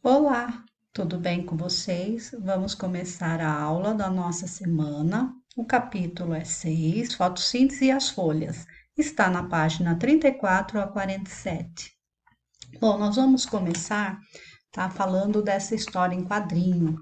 Olá, tudo bem com vocês? Vamos começar a aula da nossa semana. O capítulo é 6, fotossíntese e as folhas. Está na página 34 a 47. Bom, nós vamos começar, tá, falando dessa história em quadrinho,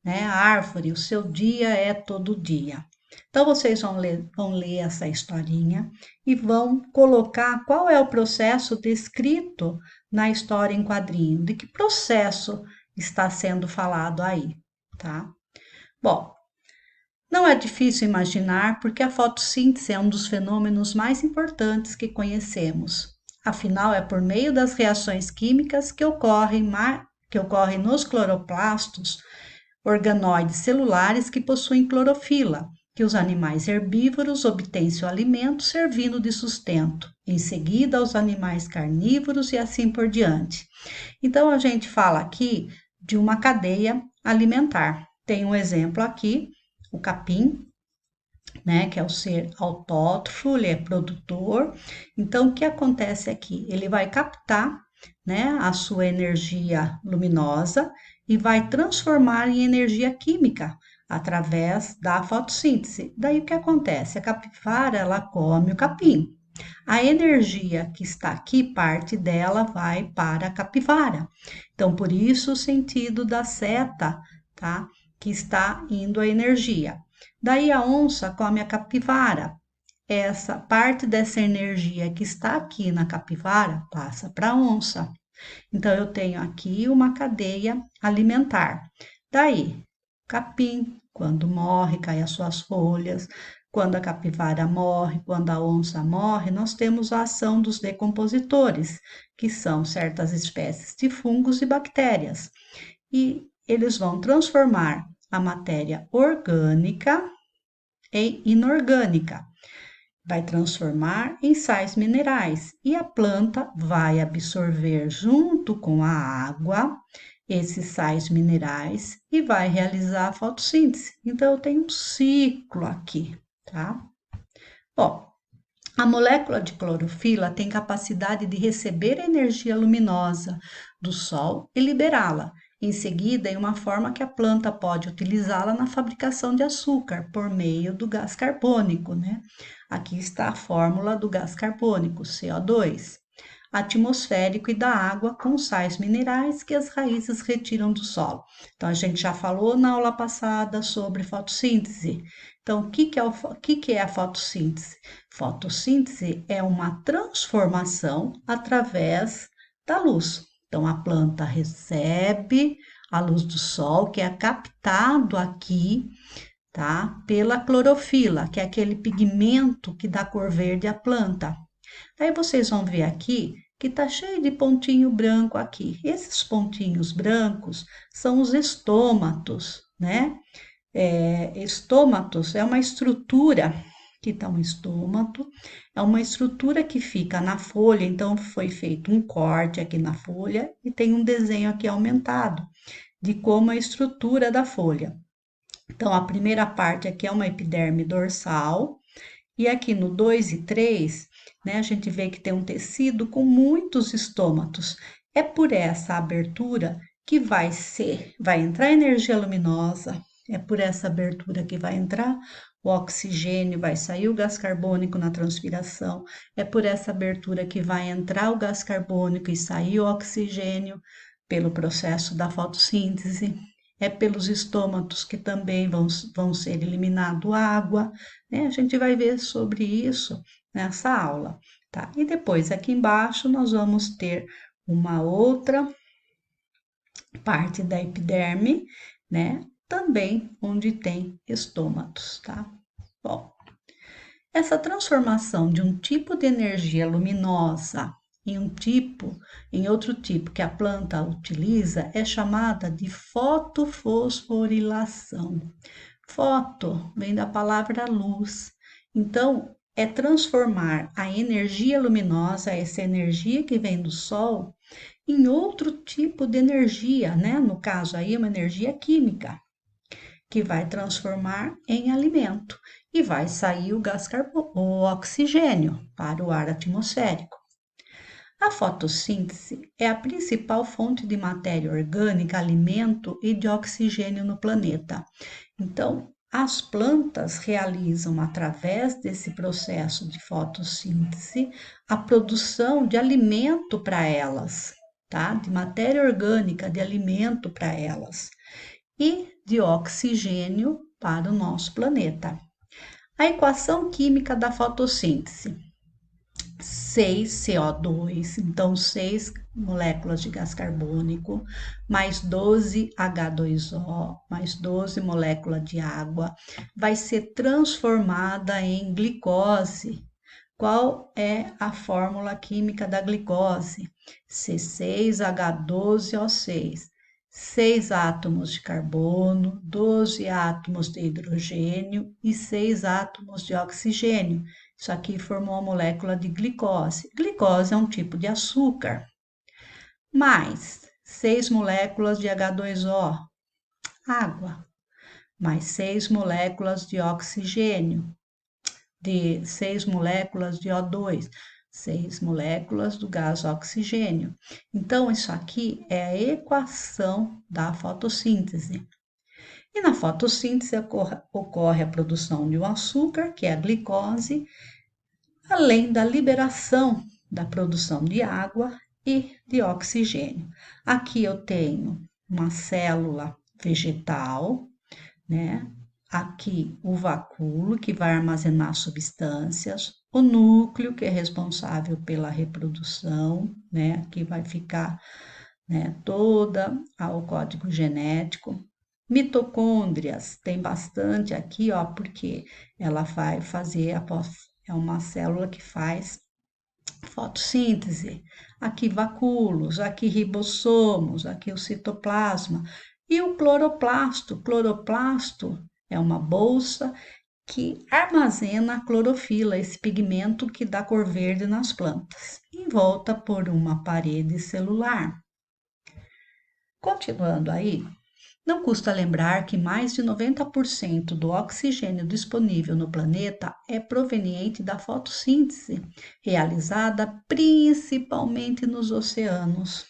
né? A árvore, o seu dia é todo dia. Então, vocês vão ler essa historinha e vão colocar qual é o processo descrito na história em quadrinho, de que processo está sendo falado aí, tá? Bom, não é difícil imaginar porque a fotossíntese é um dos fenômenos mais importantes que conhecemos. Afinal, é por meio das reações químicas que ocorrem nos cloroplastos organoides celulares que possuem clorofila, que os animais herbívoros obtêm seu alimento servindo de sustento, em seguida aos animais carnívoros e assim por diante. Então a gente fala aqui de uma cadeia alimentar. Tem um exemplo aqui, o capim, né, que é o ser autótrofo, ele é produtor. Então o que acontece aqui? Ele vai captar, né, a sua energia luminosa e vai transformar em energia química através da fotossíntese. Daí o que acontece? A capivara, ela come o capim. A energia que está aqui, parte dela vai para a capivara. Então, por isso o sentido da seta, tá? Que está indo a energia. Daí a onça come a capivara. Essa parte dessa energia que está aqui na capivara passa para a onça. Então, eu tenho aqui uma cadeia alimentar. Daí, capim, quando morre, cai as suas folhas. Quando a capivara morre, quando a onça morre, nós temos a ação dos decompositores, que são certas espécies de fungos e bactérias. E eles vão transformar a matéria orgânica em inorgânica, vai transformar em sais minerais e a planta vai absorver junto com a água esses sais minerais e vai realizar a fotossíntese. Então, eu tenho um ciclo aqui, tá? Bom, a molécula de clorofila tem capacidade de receber energia luminosa do sol e liberá-la, em seguida, em uma forma que a planta pode utilizá-la na fabricação de açúcar por meio do gás carbônico, né? Aqui está a fórmula do gás carbônico, CO2, atmosférico e da água com sais minerais que as raízes retiram do solo. Então, a gente já falou na aula passada sobre fotossíntese. Então, o que é a fotossíntese? Fotossíntese é uma transformação através da luz. Então, a planta recebe a luz do sol, que é captado aqui, tá? Pela clorofila, que é aquele pigmento que dá cor verde à planta. Aí vocês vão ver aqui que tá cheio de pontinho branco aqui. Esses pontinhos brancos são os estômatos, né? Estômatos é uma estrutura, que está um estômato, é uma estrutura que fica na folha, então foi feito um corte aqui na folha e tem um desenho aqui aumentado de como é a estrutura da folha. Então, a primeira parte aqui é uma epiderme dorsal, e aqui no 2 e 3, né, a gente vê que tem um tecido com muitos estômatos. É por essa abertura que vai entrar energia luminosa, é por essa abertura que vai entrar o oxigênio, vai sair o gás carbônico na transpiração, é por essa abertura que vai entrar o gás carbônico e sair o oxigênio pelo processo da fotossíntese. É pelos estômatos que também vão ser eliminado água, né? A gente vai ver sobre isso nessa aula, tá? E depois aqui embaixo nós vamos ter uma outra parte da epiderme, né? Também onde tem estômatos, tá? Bom, essa transformação de um tipo de energia luminosa em outro tipo que a planta utiliza é chamada de fotofosforilação. Foto vem da palavra luz. Então, é transformar a energia luminosa, essa energia que vem do sol, em outro tipo de energia, né? No caso aí, uma energia química, que vai transformar em alimento e vai sair o oxigênio para o ar atmosférico. A fotossíntese é a principal fonte de matéria orgânica, alimento e de oxigênio no planeta. Então, as plantas realizam, através desse processo de fotossíntese, a produção de alimento para elas, tá? De matéria orgânica, de alimento para elas e de oxigênio para o nosso planeta. A equação química da fotossíntese: 6CO2, então 6 moléculas de gás carbônico, mais 12H2O, mais 12 moléculas de água, vai ser transformada em glicose. Qual é a fórmula química da glicose? C6H12O6. 6 átomos de carbono, 12 átomos de hidrogênio e 6 átomos de oxigênio. Isso aqui formou a molécula de glicose. Glicose é um tipo de açúcar. Mais 6 moléculas de H2O, água. Mais 6 moléculas de oxigênio, de 6 moléculas de O2, 6 moléculas do gás oxigênio. Então, isso aqui é a equação da fotossíntese. E na fotossíntese ocorre a produção de um açúcar, que é a glicose, além da liberação da produção de água e de oxigênio. Aqui eu tenho uma célula vegetal, né? Aqui o vacúolo, que vai armazenar substâncias, o núcleo, que é responsável pela reprodução, né? Que vai ficar, né, toda o código genético. Mitocôndrias, tem bastante aqui, ó, porque ela vai fazer, é uma célula que faz fotossíntese. Aqui vacúolos, aqui ribossomos, aqui o citoplasma. E o cloroplasto. O cloroplasto é uma bolsa que armazena a clorofila, esse pigmento que dá cor verde nas plantas, envolta por uma parede celular. Continuando aí, não custa lembrar que mais de 90% do oxigênio disponível no planeta é proveniente da fotossíntese, realizada principalmente nos oceanos,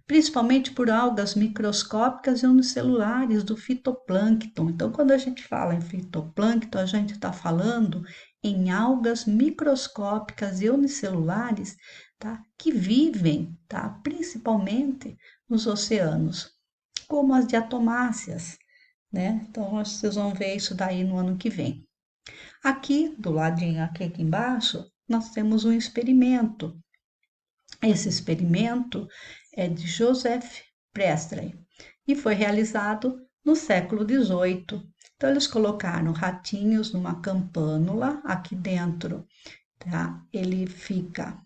principalmente por algas microscópicas e unicelulares do fitoplâncton. Então, quando a gente fala em fitoplâncton, a gente está falando em algas microscópicas e unicelulares, tá? Que vivem, tá? Principalmente nos oceanos, como as diatomáceas, né? Então, vocês vão ver isso daí no ano que vem. Aqui, do ladinho aqui embaixo, nós temos um experimento. Esse experimento é de Joseph Priestley e foi realizado no século XVIII. Então, eles colocaram ratinhos numa campânula aqui dentro, tá? Ele fica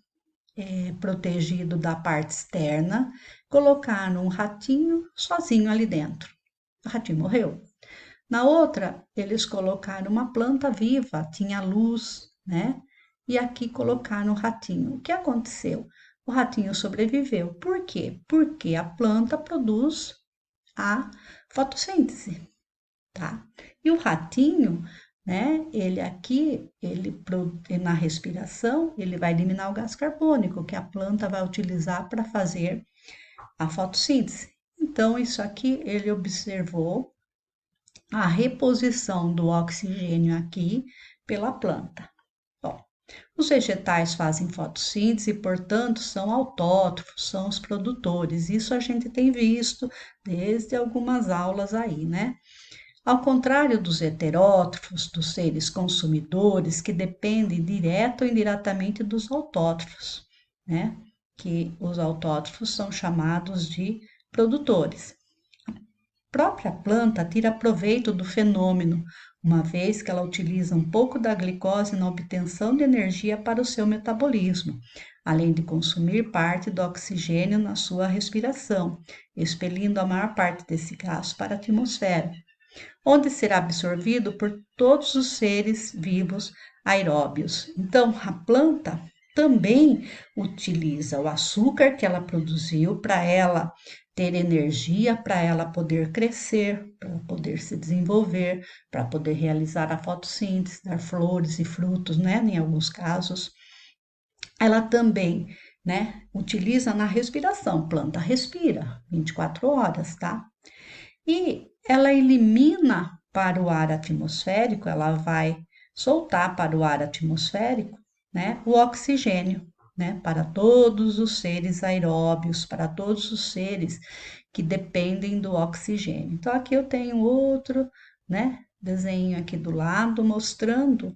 protegido da parte externa, colocaram um ratinho sozinho ali dentro. O ratinho morreu. Na outra, eles colocaram uma planta viva, tinha luz, né? E aqui colocaram o ratinho. O que aconteceu? O ratinho sobreviveu. Por quê? Porque a planta produz a fotossíntese, tá? E o ratinho, né? Ele aqui, na respiração, ele vai eliminar o gás carbônico que a planta vai utilizar para fazer a fotossíntese. Então, isso aqui ele observou a reposição do oxigênio aqui pela planta. Bom, os vegetais fazem fotossíntese e, portanto, são autótrofos, são os produtores. Isso a gente tem visto desde algumas aulas aí, né? Ao contrário dos heterótrofos, dos seres consumidores, que dependem direta ou indiretamente dos autótrofos, né? Que os autótrofos são chamados de produtores. A própria planta tira proveito do fenômeno, uma vez que ela utiliza um pouco da glicose na obtenção de energia para o seu metabolismo, além de consumir parte do oxigênio na sua respiração, expelindo a maior parte desse gás para a atmosfera, onde será absorvido por todos os seres vivos aeróbios. Então, a planta também utiliza o açúcar que ela produziu para ela ter energia, para ela poder crescer, para poder se desenvolver, para poder realizar a fotossíntese, dar flores e frutos, né? Em alguns casos. Ela também né? Utiliza na respiração. Planta respira 24 horas, tá? E ela elimina para o ar atmosférico, ela vai soltar para o ar atmosférico, né, o oxigênio, né, para todos os seres aeróbios, para todos os seres que dependem do oxigênio. Então aqui eu tenho outro, né, desenho aqui do lado mostrando,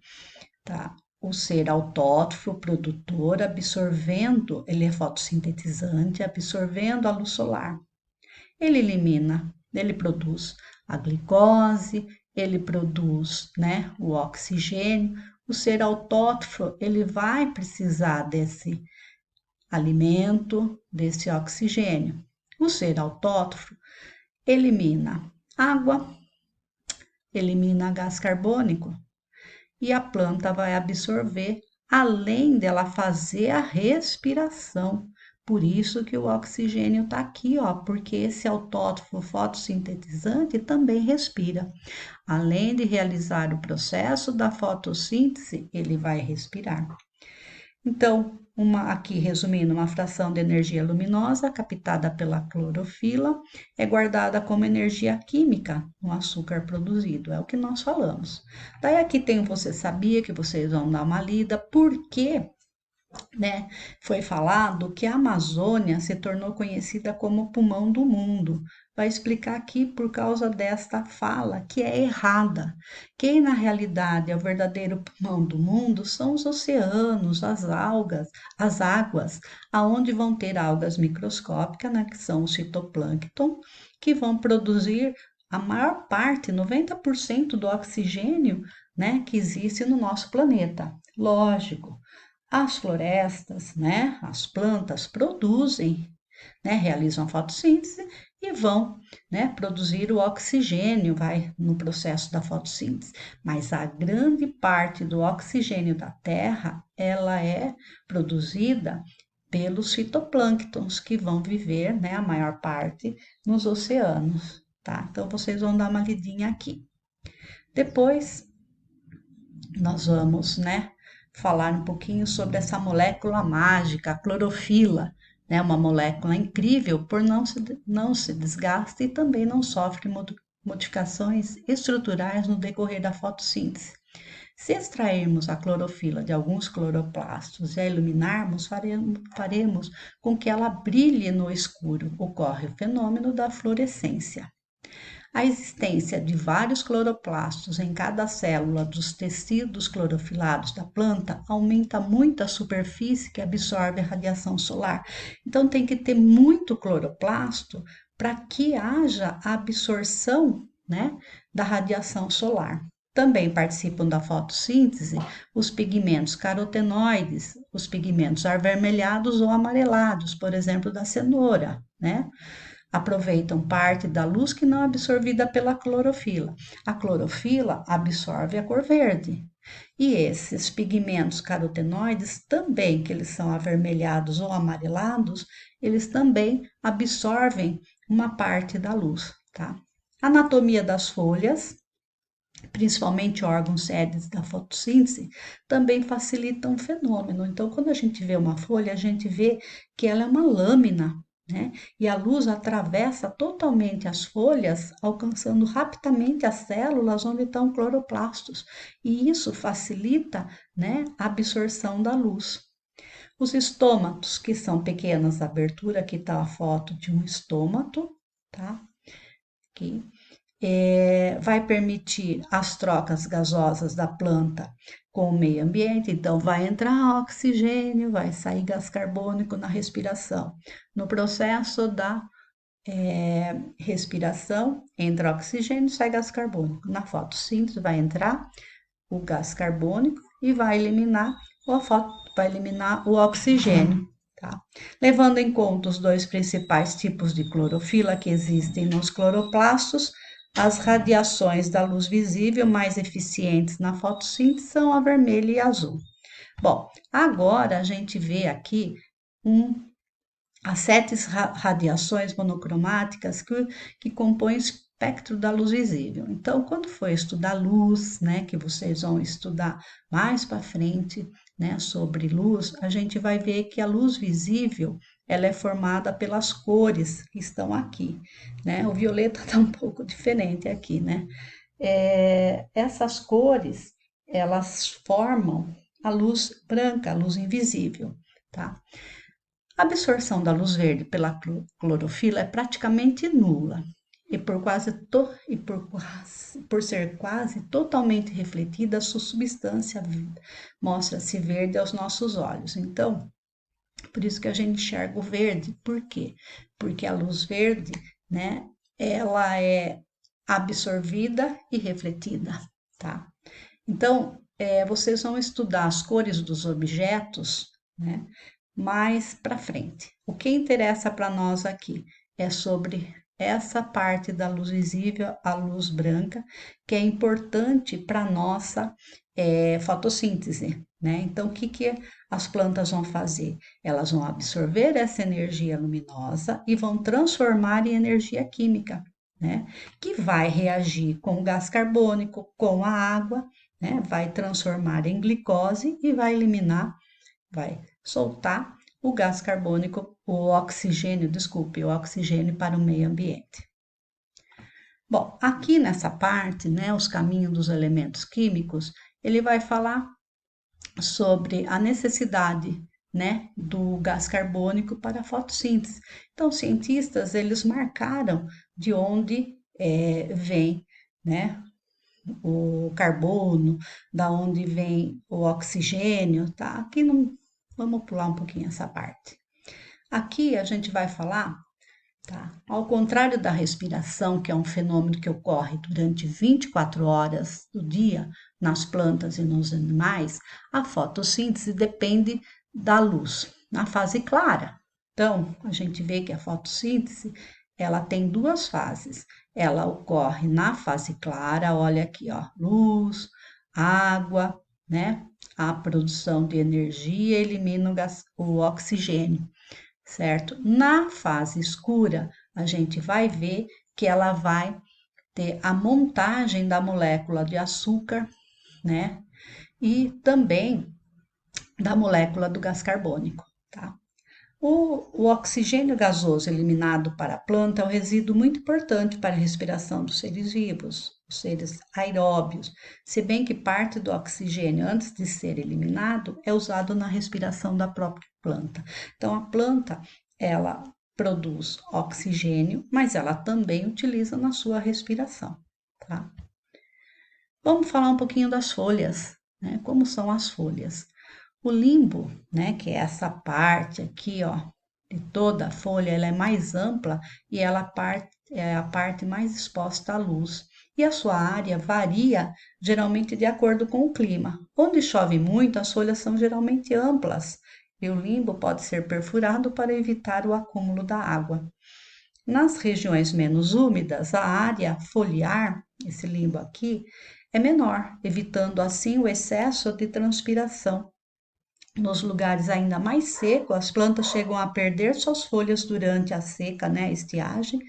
tá? O ser autótrofo, produtor, absorvendo, ele é fotossintetizante, absorvendo a luz solar. Ele elimina, ele produz a glicose, ele produz, né, o oxigênio. O ser autótrofo, ele vai precisar desse alimento, desse oxigênio. O ser autótrofo elimina água, elimina gás carbônico e a planta vai absorver, além dela fazer a respiração. Por isso que o oxigênio está aqui, ó, porque esse autótrofo fotossintetizante também respira. Além de realizar o processo da fotossíntese, ele vai respirar. Então, aqui resumindo, uma fração de energia luminosa captada pela clorofila é guardada como energia química no açúcar produzido, é o que nós falamos. Daí aqui tem você sabia que vocês vão dar uma lida, porque, né, foi falado que a Amazônia se tornou conhecida como o pulmão do mundo. Vai explicar aqui por causa desta fala que é errada. Quem na realidade é o verdadeiro pulmão do mundo são os oceanos, as algas, as águas, aonde vão ter algas microscópicas, né, que são os fitoplâncton, que vão produzir a maior parte, 90% do oxigênio, né, que existe no nosso planeta. Lógico, as florestas, né, as plantas produzem, né, realizam a fotossíntese e vão, né, produzir o oxigênio, vai no processo da fotossíntese. Mas a grande parte do oxigênio da Terra, ela é produzida pelos fitoplânctons que vão viver, né, a maior parte nos oceanos, tá? Então vocês vão dar uma lidinha aqui. Depois nós vamos, né, falar um pouquinho sobre essa molécula mágica, a clorofila, né, uma molécula incrível por não se desgasta e também não sofre modificações estruturais no decorrer da fotossíntese. Se extrairmos a clorofila de alguns cloroplastos e a iluminarmos, faremos com que ela brilhe no escuro. Ocorre o fenômeno da fluorescência. A existência de vários cloroplastos em cada célula dos tecidos clorofilados da planta aumenta muito a superfície que absorve a radiação solar. Então, tem que ter muito cloroplasto para que haja a absorção, né, da radiação solar. Também participam da fotossíntese os pigmentos carotenoides, os pigmentos avermelhados ou amarelados, por exemplo, da cenoura, né? Aproveitam parte da luz que não é absorvida pela clorofila. A clorofila absorve a cor verde. E esses pigmentos carotenoides também, que eles são avermelhados ou amarelados, eles também absorvem uma parte da luz, tá? Anatomia das folhas, principalmente órgãos sedes da fotossíntese, também facilitam o fenômeno. Então, quando a gente vê uma folha, a gente vê que ela é uma lâmina, né? E a luz atravessa totalmente as folhas, alcançando rapidamente as células onde estão cloroplastos. E isso facilita, né, a absorção da luz. Os estômatos, que são pequenas aberturas, aqui está a foto de um estômato, tá? Aqui vai permitir as trocas gasosas da planta com o meio ambiente, então vai entrar oxigênio, vai sair gás carbônico na respiração. No processo da respiração, entra oxigênio, sai gás carbônico. Na fotossíntese vai entrar o gás carbônico e vai eliminar o oxigênio. Tá? Levando em conta os dois principais tipos de clorofila que existem nos cloroplastos, as radiações da luz visível mais eficientes na fotossíntese são a vermelha e a azul. Bom, agora a gente vê aqui as 7 radiações monocromáticas que compõem o espectro da luz visível. Então, quando for estudar luz, né, que vocês vão estudar mais para frente, né, sobre luz, a gente vai ver que a luz visível ela é formada pelas cores que estão aqui, né? O violeta está um pouco diferente aqui, né? Essas cores, elas formam a luz branca, a luz invisível, tá? A absorção da luz verde pela clorofila é praticamente nula e por ser quase totalmente refletida, a sua substância mostra-se verde aos nossos olhos. Então, por isso que a gente enxerga o verde. Por quê? Porque a luz verde, né, ela é absorvida e refletida, tá? Então, vocês vão estudar as cores dos objetos, né, mais para frente. O que interessa para nós aqui é sobre essa parte da luz visível, a luz branca, que é importante para nossa fotossíntese, né? Então, o que as plantas vão fazer? Elas vão absorver essa energia luminosa e vão transformar em energia química, né? Que vai reagir com o gás carbônico, com a água, né? Vai transformar em glicose e vai eliminar, vai soltar o gás carbônico, o oxigênio, desculpe, o oxigênio para o meio ambiente. Bom, aqui nessa parte, né, os caminhos dos elementos químicos, ele vai falar sobre a necessidade, né, do gás carbônico para a fotossíntese. Então, os cientistas, eles marcaram de onde vem, né, o carbono, da onde vem o oxigênio, tá? Aqui não, vamos pular um pouquinho essa parte. Aqui a gente vai falar, tá? Ao contrário da respiração, que é um fenômeno que ocorre durante 24 horas do dia nas plantas e nos animais, a fotossíntese depende da luz na fase clara. Então, a gente vê que a fotossíntese, ela tem duas fases. Ela ocorre na fase clara, olha aqui, ó, luz, água, né? A produção de energia elimina o oxigênio, certo? Na fase escura, a gente vai ver que ela vai ter a montagem da molécula de açúcar, né? E também da molécula do gás carbônico, tá? O oxigênio gasoso eliminado para a planta é um resíduo muito importante para a respiração dos seres vivos, os seres aeróbios, se bem que parte do oxigênio, antes de ser eliminado, é usado na respiração da própria planta. Então, a planta, ela produz oxigênio, mas ela também utiliza na sua respiração, tá? Vamos falar um pouquinho das folhas, né? Como são as folhas? O limbo, né, que é essa parte aqui, ó, de toda a folha, ela é mais ampla e ela é a parte mais exposta à luz. E a sua área varia geralmente de acordo com o clima. Onde chove muito, as folhas são geralmente amplas e o limbo pode ser perfurado para evitar o acúmulo da água. Nas regiões menos úmidas, a área foliar, esse limbo aqui, é menor, evitando assim o excesso de transpiração. Nos lugares ainda mais secos, as plantas chegam a perder suas folhas durante a seca, né, a estiagem,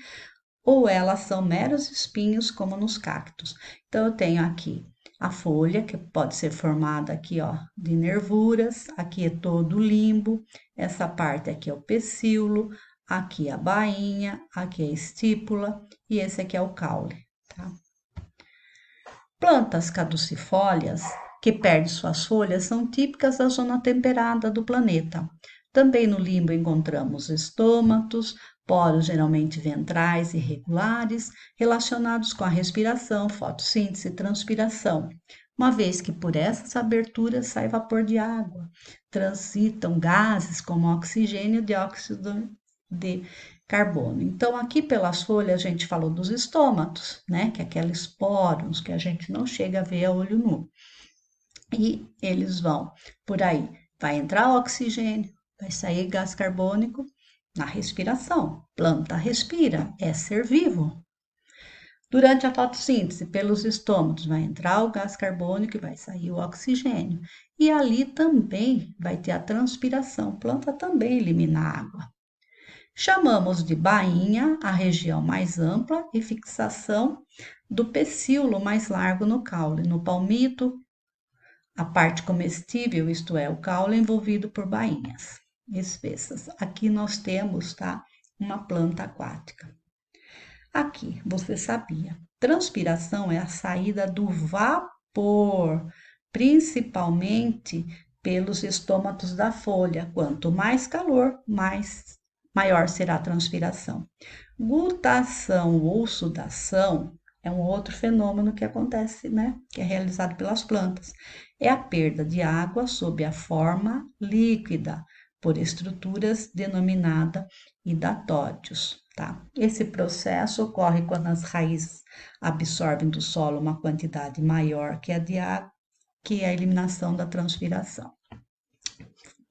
ou elas são meros espinhos, como nos cactos. Então, eu tenho aqui a folha, que pode ser formada aqui, ó, de nervuras, aqui é todo o limbo, essa parte aqui é o pecíolo, aqui a bainha, aqui é a estípula, e esse aqui é o caule, tá? Plantas caducifólias que perdem suas folhas são típicas da zona temperada do planeta. Também no limbo encontramos estômatos, poros geralmente ventrais e regulares, relacionados com a respiração, fotossíntese e transpiração, uma vez que por essas aberturas sai vapor de água, transitam gases como oxigênio e dióxido de carbono. Então, aqui pelas folhas, a gente falou dos estômatos, né? Que é aqueles poros que a gente não chega a ver a olho nu. E eles vão por aí, vai entrar oxigênio, vai sair gás carbônico na respiração. Planta respira, é ser vivo. Durante a fotossíntese, pelos estômatos, vai entrar o gás carbônico e vai sair o oxigênio. E ali também vai ter a transpiração. A planta também elimina água. Chamamos de bainha a região mais ampla e fixação do pecíolo mais largo no caule. No palmito, a parte comestível, isto é, o caule envolvido por bainhas espessas. Aqui nós temos, tá, uma planta aquática. Aqui, você sabia? Transpiração é a saída do vapor, principalmente pelos estômatos da folha. Quanto mais calor, maior será a transpiração. Gutação ou sudação é um outro fenômeno que acontece, né? Que é realizado pelas plantas. É a perda de água sob a forma líquida, por estruturas denominada hidatódios, tá? Esse processo ocorre quando as raízes absorvem do solo uma quantidade maior que a de água, que é a eliminação da transpiração.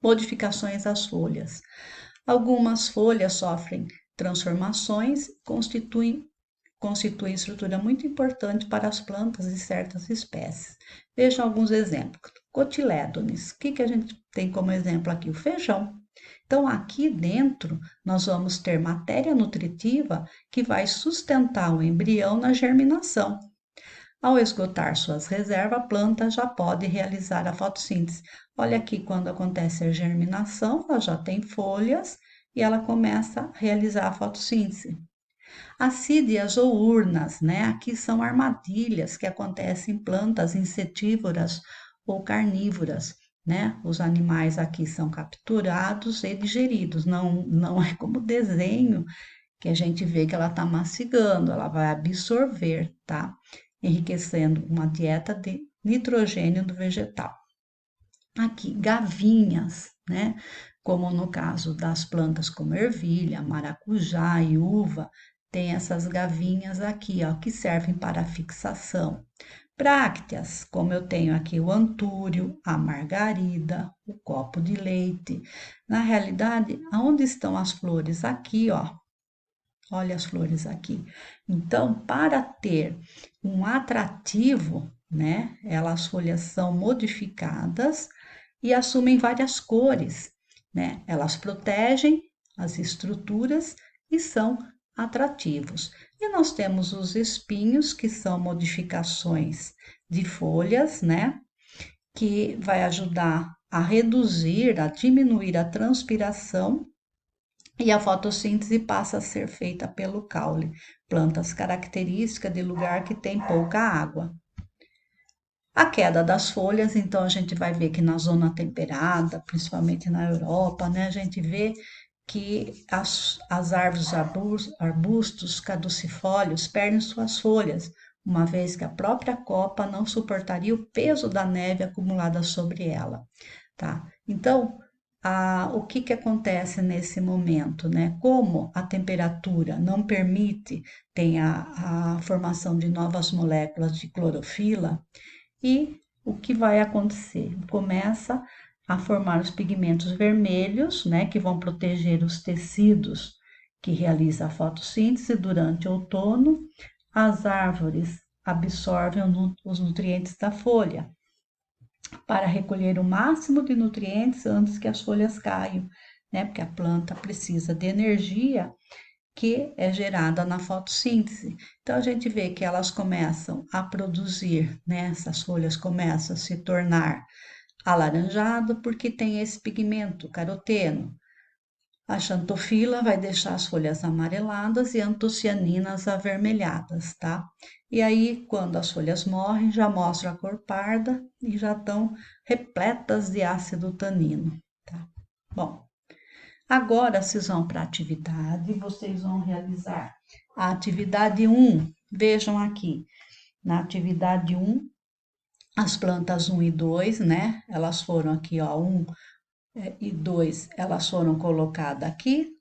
Modificações das folhas. Algumas folhas sofrem transformações, constituem estrutura muito importante para as plantas de certas espécies. Vejam alguns exemplos. Cotilédones. O que a gente tem como exemplo aqui? O feijão. Então, aqui dentro, nós vamos ter matéria nutritiva que vai sustentar o embrião na germinação. Ao esgotar suas reservas, a planta já pode realizar a fotossíntese. Olha aqui, quando acontece a germinação, ela já tem folhas e ela começa a realizar a fotossíntese. Assídias ou urnas, né? Aqui são armadilhas que acontecem em plantas insetívoras ou carnívoras, né? Os animais aqui são capturados e digeridos, não é como desenho que a gente vê que ela está mastigando, ela vai absorver, tá? Enriquecendo uma dieta de nitrogênio do vegetal. Aqui, gavinhas, né? Como no caso das plantas como ervilha, maracujá e uva, tem essas gavinhas aqui, ó, que servem para fixação. Brácteas, como eu tenho aqui o antúrio, a margarida, o copo de leite. Na realidade, aonde estão as flores? Aqui, ó. Olha as flores aqui. Então, para ter um atrativo, né? As folhas são modificadas e assumem várias cores, né? Elas protegem as estruturas e são atrativos. E nós temos os espinhos, que são modificações de folhas, né? Que vai ajudar a reduzir, a diminuir a transpiração e a fotossíntese passa a ser feita pelo caule, plantas características de lugar que tem pouca água. A queda das folhas, então a gente vai ver que na zona temperada, principalmente na Europa, né, a gente vê que as árvores, arbustos caducifólios perdem suas folhas, uma vez que a própria copa não suportaria o peso da neve acumulada sobre ela, tá? Então, o que acontece nesse momento, né? Como a temperatura não permite, tem a formação de novas moléculas de clorofila, e o que vai acontecer? Começa a formar os pigmentos vermelhos, né, que vão proteger os tecidos que realizam a fotossíntese durante o outono. As árvores absorvem os nutrientes da folha para recolher o máximo de nutrientes antes que as folhas caiam, né? Porque a planta precisa de energia que é gerada na fotossíntese. Então a gente vê que elas começam a produzir, né? Essas folhas começam a se tornar alaranjado porque tem esse pigmento caroteno. A xantofila vai deixar as folhas amareladas e antocianinas avermelhadas, tá? E aí, quando as folhas morrem, já mostra a cor parda e já estão repletas de ácido tanino, tá? Bom, agora vocês vão para a atividade, vocês vão realizar a atividade 1. Vejam aqui, na atividade 1, as plantas 1 e 2, né? Elas foram aqui, ó, 1 e 2, elas foram colocadas aqui.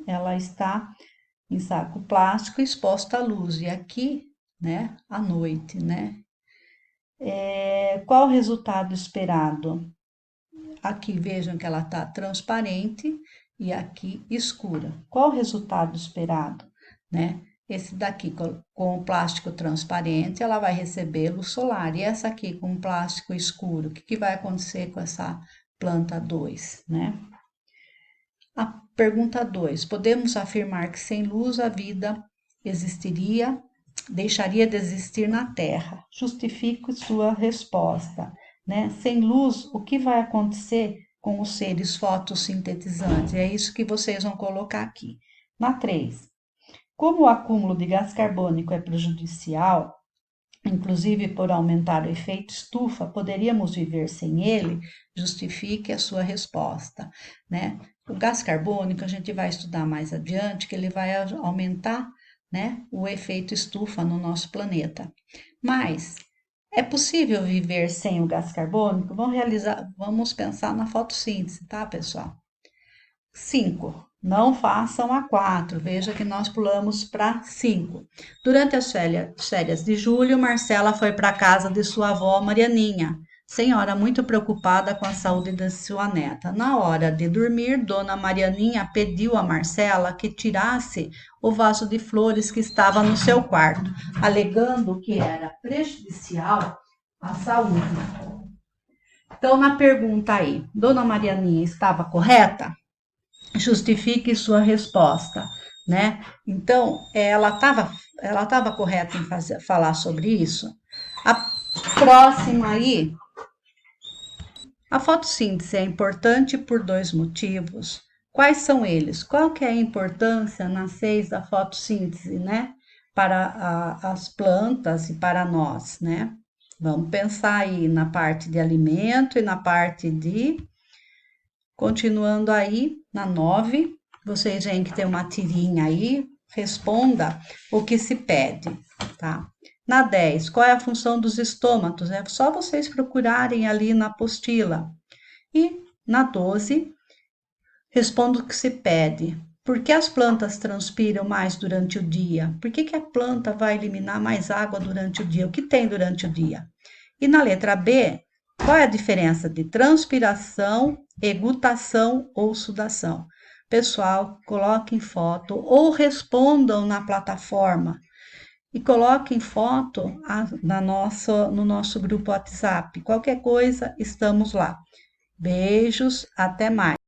Ela está em saco plástico exposta à luz e aqui, né, à noite, né? Qual o resultado esperado? Aqui vejam que ela está transparente e aqui escura. Qual o resultado esperado, né? Esse daqui com o plástico transparente, ela vai receber luz solar. E essa aqui com plástico escuro, o que vai acontecer com essa planta 2, né? A pergunta 2. Podemos afirmar que sem luz a vida deixaria de existir na Terra. Justifique sua resposta. né? Sem luz, o que vai acontecer com os seres fotossintetizantes? É isso que vocês vão colocar aqui. Na 3. Como o acúmulo de gás carbônico é prejudicial, inclusive por aumentar o efeito estufa, poderíamos viver sem ele? Justifique a sua resposta, né? O gás carbônico a gente vai estudar mais adiante, que ele vai aumentar, né, o efeito estufa no nosso planeta. Mas é possível viver sem o gás carbônico? Vamos pensar na fotossíntese, tá, pessoal? 5. Não façam a 4. Veja que nós pulamos para 5. Durante as férias de julho, Marcela foi para a casa de sua avó Marianinha, senhora muito preocupada com a saúde de sua neta. Na hora de dormir, Dona Marianinha pediu a Marcela que tirasse o vaso de flores que estava no seu quarto, alegando que era prejudicial à saúde. Então, na pergunta aí, Dona Marianinha estava correta? Justifique sua resposta, né? Então, ela estava correta em falar sobre isso. A próxima aí, a fotossíntese é importante por dois motivos. Quais são eles? Qual que é a importância na 6 da fotossíntese, né? Para as plantas e para nós, né? Vamos pensar aí na parte de alimento e na parte de. Continuando aí, na 9, vocês veem que tem uma tirinha aí, responda o que se pede, tá? Na 10, qual é a função dos estômatos? É só vocês procurarem ali na apostila. E na 12, responda o que se pede. Por que as plantas transpiram mais durante o dia? Por que a planta vai eliminar mais água durante o dia? O que tem durante o dia? E na letra B, qual é a diferença de transpiração, egutação ou sudação? Pessoal, coloquem foto ou respondam na plataforma e coloquem foto no nosso grupo WhatsApp. Qualquer coisa, estamos lá. Beijos, até mais.